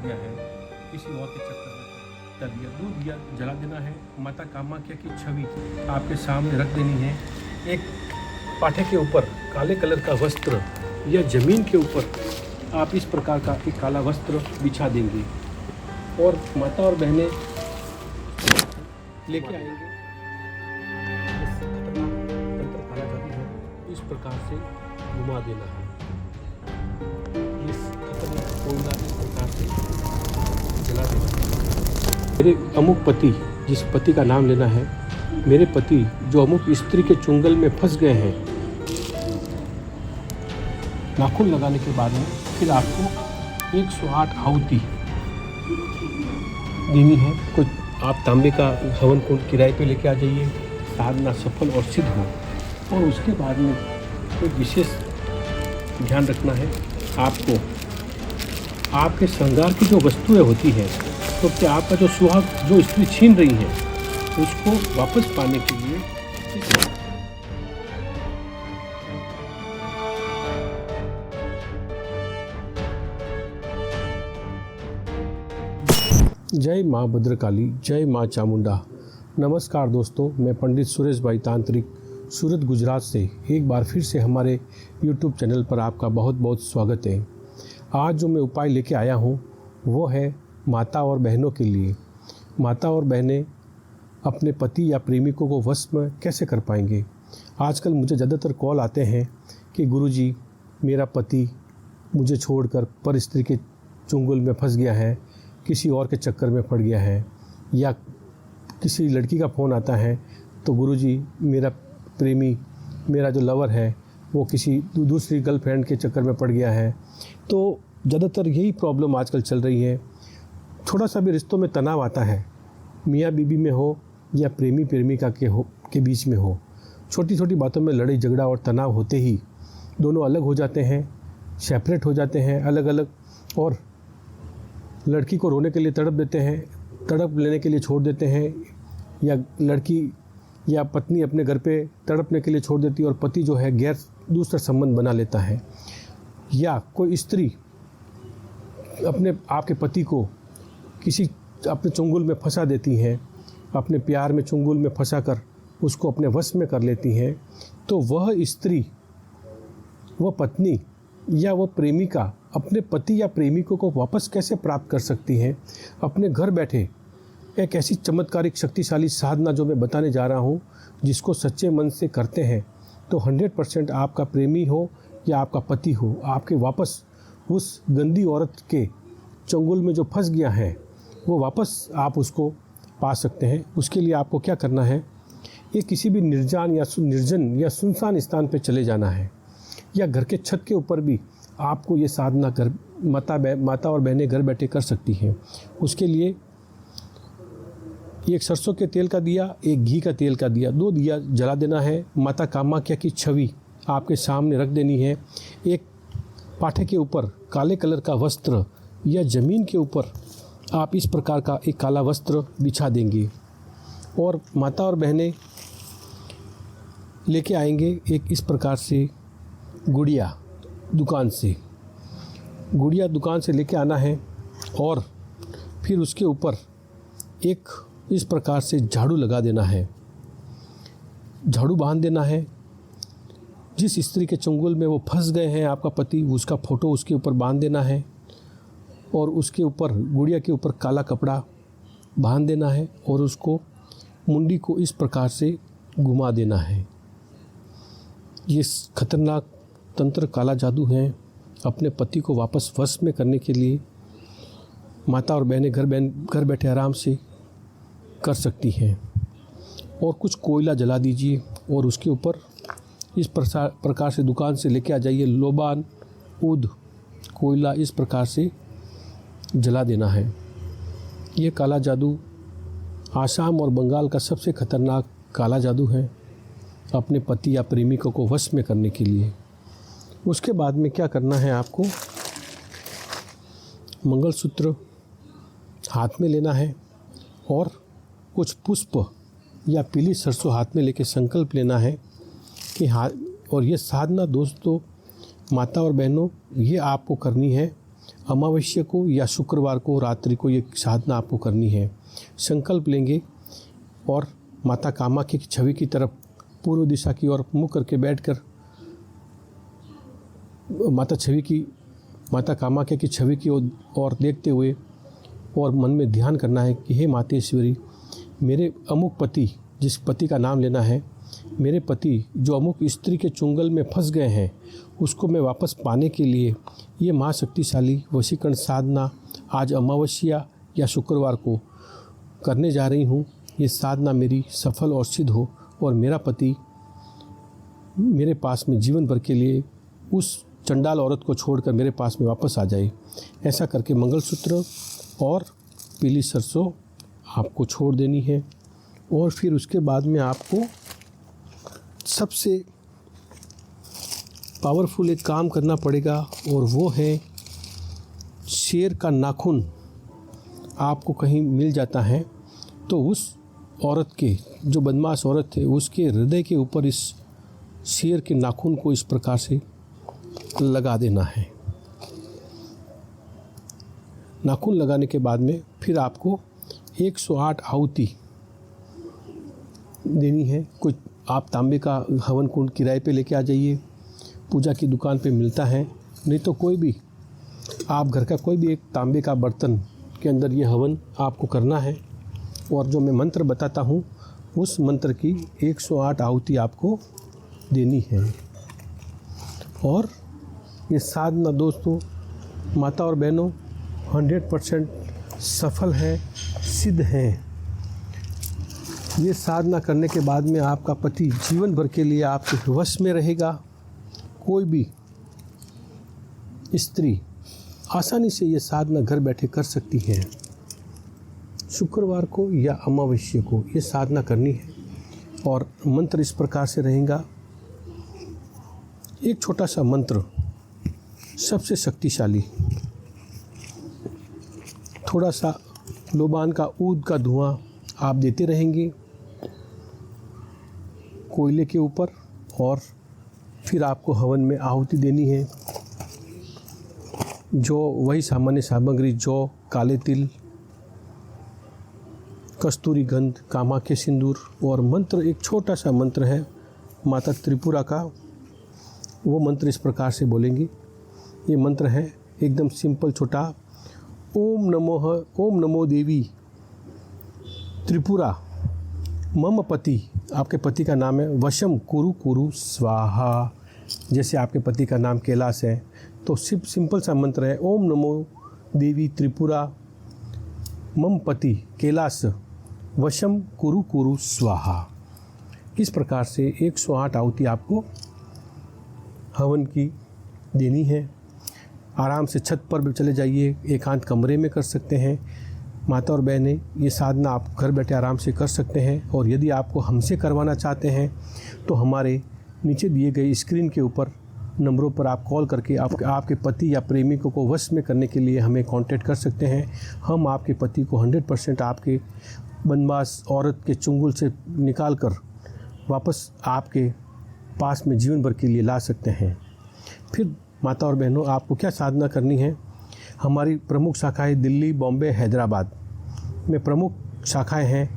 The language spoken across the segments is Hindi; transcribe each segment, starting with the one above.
गया है, किसी और के चक्कर में दिया दूध दिया जला देना है। माता कामाख्या की छवि आपके सामने रख देनी है। एक पाठे के ऊपर काले कलर का वस्त्र या जमीन के ऊपर आप इस प्रकार का एक काला वस्त्र बिछा देंगे और माता और बहनें लेके आएंगे। तंत्र काला जादू है, इस प्रकार से घुमा देना है। इस खतरनाक कोयला इस प्रकार से जला देना है। मेरे अमुक पति, जिस पति का नाम लेना है, मेरे पति जो अमुक स्त्री के चुंगल में फंस गए हैं, नाखून लगाने के बाद में फिर आपको 108 आहुति देनी है। कुछ आप तांबे का हवन कुंड किराए पे लेके आ जाइए, साधना सफल और सिद्ध हो। और उसके बाद में कोई विशेष ध्यान रखना है आपको, आपके श्रृंगार की जो वस्तुएं होती हैं, तो क्या आपका जो सुहाग जो स्त्री छीन रही है उसको वापस पाने के लिए जय माँ भद्रकाली, जय माँ चामुंडा। नमस्कार दोस्तों, मैं पंडित सुरेश भाई तांत्रिक सूरत गुजरात से एक बार फिर से हमारे YouTube चैनल पर आपका बहुत बहुत स्वागत है। आज जो मैं उपाय लेके आया हूँ वो है माता और बहनों के लिए। माता और बहनें अपने पति या प्रेमिकों को वश में कैसे कर पाएंगे। आजकल मुझे ज़्यादातर कॉल आते हैं कि गुरुजी, मेरा पति मुझे छोड़कर पर स्त्री के चुंगल में फंस गया है, किसी और के चक्कर में पड़ गया है। या किसी लड़की का फ़ोन आता है तो गुरुजी, मेरा प्रेमी, मेरा जो लवर है वो किसी दूसरी गर्लफ्रेंड के चक्कर में पड़ गया है। तो ज़्यादातर यही प्रॉब्लम आजकल चल रही है। थोड़ा सा भी रिश्तों में तनाव आता है, मियाँ बीबी में हो या प्रेमी प्रेमिका के बीच में हो, छोटी छोटी बातों में लड़ाई झगड़ा और तनाव होते ही दोनों अलग हो जाते हैं, सेपरेट हो जाते हैं अलग अलग, और लड़की को रोने के लिए तड़प देते हैं, तड़प लेने के लिए छोड़ देते हैं, या लड़की या पत्नी अपने घर पे तड़पने के लिए छोड़ देती है और पति जो है गैर दूसरा संबंध बना लेता है। या कोई स्त्री अपने आपके पति को किसी अपने चुंगल में फंसा देती हैं, अपने प्यार में चुंगल में फंसा कर उसको अपने वश में कर लेती हैं। तो वह स्त्री, वह पत्नी या वह प्रेमिका अपने पति या प्रेमिकों को वापस कैसे प्राप्त कर सकती हैं अपने घर बैठे। एक ऐसी चमत्कारिक शक्तिशाली साधना जो मैं बताने जा रहा हूँ, जिसको सच्चे मन से करते हैं तो 100% आपका प्रेमी हो या आपका पति हो, आपके वापस उस गंदी औरत के चंगुल में जो फंस गया है वो वापस आप उसको पा सकते हैं। उसके लिए आपको क्या करना है, ये किसी भी निर्जन या सुनसान स्थान पे चले जाना है, या घर के छत के ऊपर भी आपको ये साधना कर माता और बहनें घर बैठे कर सकती हैं। उसके लिए एक सरसों के तेल का दिया, एक घी का तेल का दिया, 2 दिया जला देना है। माता कामाख्या की छवि आपके सामने रख देनी है। एक पाठे के ऊपर काले कलर का वस्त्र या ज़मीन के ऊपर आप इस प्रकार का एक काला वस्त्र बिछा देंगे और माता और बहनें लेके आएंगे एक इस प्रकार से गुड़िया दुकान से लेके आना है। और फिर उसके ऊपर एक इस प्रकार से झाड़ू लगा देना है, झाड़ू बांध देना है। जिस स्त्री के चंगुल में वो फंस गए हैं आपका पति, उसका फ़ोटो उसके ऊपर बांध देना है और उसके ऊपर गुड़िया के ऊपर काला कपड़ा बांध देना है और उसको मुंडी को इस प्रकार से घुमा देना है। ये खतरनाक तंत्र काला जादू है। अपने पति को वापस वश में करने के लिए माता और बहनें घर बैठे आराम से कर सकती हैं। और कुछ कोयला जला दीजिए और उसके ऊपर इस प्रकार से दुकान से लेके आ जाइए, लोबान ऊद कोयला इस प्रकार से जला देना है। ये काला जादू आसाम और बंगाल का सबसे खतरनाक काला जादू है अपने पति या प्रेमिकों को वश में करने के लिए। उसके बाद में क्या करना है, आपको मंगलसूत्र हाथ में लेना है और कुछ पुष्प या पीली सरसों हाथ में लेके संकल्प लेना है कि और ये साधना दोस्तों, माता और बहनों, ये आपको करनी है अमावस्या को या शुक्रवार को रात्रि को ये साधना आपको करनी है। संकल्प लेंगे और माता कामाख्या की छवि की तरफ पूर्व दिशा की ओर मुँह करके बैठकर माता कामाख्या की छवि की ओर देखते हुए और मन में ध्यान करना है कि हे मातेश्वरी, मेरे अमुक पति, जिस पति का नाम लेना है, मेरे पति जो अमुक स्त्री के चुंगल में फंस गए हैं, उसको मैं वापस पाने के लिए ये माँ शक्तिशाली वशीकरण साधना आज अमावस्या या शुक्रवार को करने जा रही हूँ। ये साधना मेरी सफल और सिद्ध हो और मेरा पति मेरे पास में जीवन भर के लिए उस चंडाल औरत को छोड़कर मेरे पास में वापस आ जाए। ऐसा करके मंगलसूत्र और पीली सरसों आपको छोड़ देनी है। और फिर उसके बाद में आपको सबसे पावरफुल एक काम करना पड़ेगा और वो है शेर का नाखून आपको कहीं मिल जाता है तो उस औरत के, जो बदमाश औरत है, उसके हृदय के ऊपर इस शेर के नाखून को इस प्रकार से लगा देना है। नाखून लगाने के बाद में फिर आपको 108 आहुति देनी है। कुछ आप तांबे का हवन कुंड किराए पे लेके आ जाइए, पूजा की दुकान पे मिलता है, नहीं तो कोई भी आप घर का कोई भी एक तांबे का बर्तन के अंदर ये हवन आपको करना है। और जो मैं मंत्र बताता हूँ उस मंत्र की 108 आहुति आपको देनी है। और ये साधना दोस्तों, माता और बहनों, 100% सफल है, सिद्ध है। ये साधना करने के बाद में आपका पति जीवन भर के लिए आपके वश में रहेगा। कोई भी स्त्री आसानी से ये साधना घर बैठे कर सकती है। शुक्रवार को या अमावस्या को ये साधना करनी है। और मंत्र इस प्रकार से रहेगा। एक छोटा सा मंत्र, सबसे शक्तिशाली, थोड़ा सा लोबान का ऊद का धुआं आप देते रहेंगे कोयले के ऊपर। और फिर आपको हवन में आहुति देनी है। जो वही सामान्य सामग्री, जो काले तिल, कस्तूरी गंध, कामाख्या सिंदूर और मंत्र, एक छोटा सा मंत्र है माता त्रिपुरा का। वो मंत्र इस प्रकार से बोलेंगे। ये मंत्र है एकदम सिंपल छोटा। ओम नमो देवी त्रिपुरा मम पति, आपके पति का नाम है, वशम कुरु कुरु स्वाहा। जैसे आपके पति का नाम कैलाश है तो सिंपल सा मंत्र है, ओम नमो देवी त्रिपुरा मम पति कैलाश वशम कुरु कुरु स्वाहा। इस प्रकार से 108 आहुति आपको हवन की देनी है। आराम से छत पर भी चले जाइए, एकांत कमरे में कर सकते हैं। माता और बहनें, ये साधना आप घर बैठे आराम से कर सकते हैं। और यदि आपको हमसे करवाना चाहते हैं तो हमारे नीचे दिए गए स्क्रीन के ऊपर नंबरों पर आप कॉल करके आपके पति या प्रेमिकों को वश में करने के लिए हमें कांटेक्ट कर सकते हैं। हम आपके पति को 100% आपके बदमाश औरत के चुंगल से निकाल कर वापस आपके पास में जीवन भर के लिए ला सकते हैं। फिर माता और बहनों, आपको क्या साधना करनी है? हमारी प्रमुख शाखाएं दिल्ली, बॉम्बे, हैदराबाद में प्रमुख शाखाएं हैं,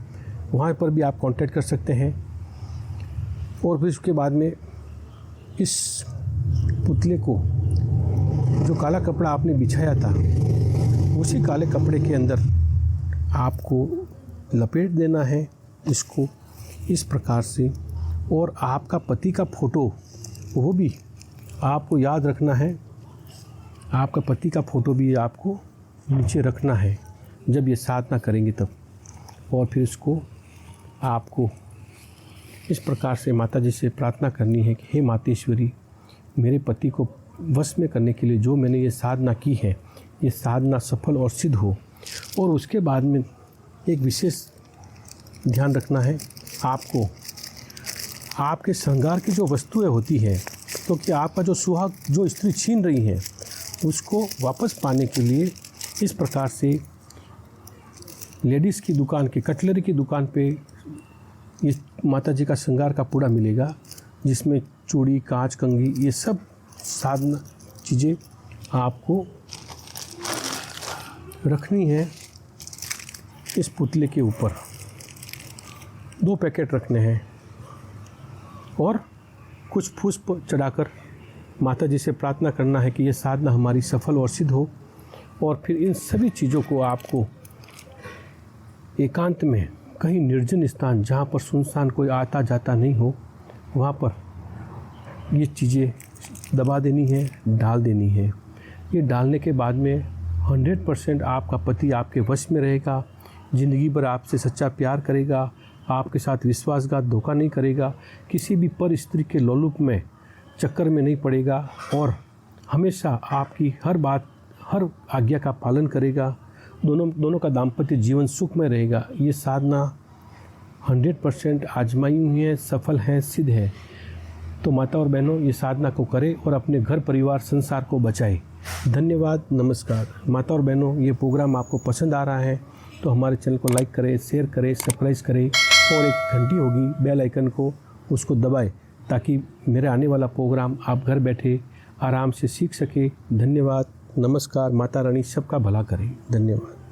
वहाँ पर भी आप कांटेक्ट कर सकते हैं। और फिर उसके बाद में इस पुतले को, जो काला कपड़ा आपने बिछाया था, उसी काले कपड़े के अंदर आपको लपेट देना है इसको इस प्रकार से। और आपका पति का फ़ोटो, वो भी आपको याद रखना है। आपका पति का फ़ोटो भी आपको नीचे रखना है जब ये साधना करेंगे तब। और फिर इसको आपको इस प्रकार से माता जी से प्रार्थना करनी है कि हे मातेश्वरी, मेरे पति को वश में करने के लिए जो मैंने ये साधना की है, ये साधना सफल और सिद्ध हो। और उसके बाद में एक विशेष ध्यान रखना है आपको, आपके श्रृंगार की जो वस्तुएं होती हैं, क्योंकि आपका जो सुहाग जो स्त्री छीन रही है उसको वापस पाने के लिए इस प्रकार से लेडीज़ की दुकान के, कटलरी की दुकान पे ये माता जी का श्रृंगार का पूड़ा मिलेगा, जिसमें चूड़ी, कांच, कंघी, ये सब साधना चीज़ें आपको रखनी है इस पुतले के ऊपर। 2 पैकेट रखने हैं और कुछ पुष्प चढ़ाकर माता जी से प्रार्थना करना है कि ये साधना हमारी सफल और सिद्ध हो। और फिर इन सभी चीज़ों को आपको एकांत में कहीं निर्जन स्थान, जहाँ पर सुनसान कोई आता जाता नहीं हो, वहाँ पर ये चीज़ें दबा देनी है, डाल देनी है। ये डालने के बाद में 100% आपका पति आपके वश में रहेगा, ज़िंदगी भर आपसे सच्चा प्यार करेगा, आपके साथ विश्वासघात धोखा नहीं करेगा, किसी भी पर स्त्री के लोलुप में चक्कर में नहीं पड़ेगा और हमेशा आपकी हर बात, हर आज्ञा का पालन करेगा। दोनों का दाम्पत्य जीवन सुखमय रहेगा। ये साधना 100% आजमाई हुई है, सफल है, सिद्ध है। तो माता और बहनों, ये साधना को करें और अपने घर परिवार संसार को बचाएं। धन्यवाद, नमस्कार। माता और बहनों, ये प्रोग्राम आपको पसंद आ रहा है तो हमारे चैनल को लाइक करें, शेयर करें, सब्सक्राइब करें और एक घंटी होगी बेल आइकन को, उसको दबाएं ताकि मेरा आने वाला प्रोग्राम आप घर बैठे आराम से सीख सके। धन्यवाद, नमस्कार। माता रानी सबका भला करे। धन्यवाद।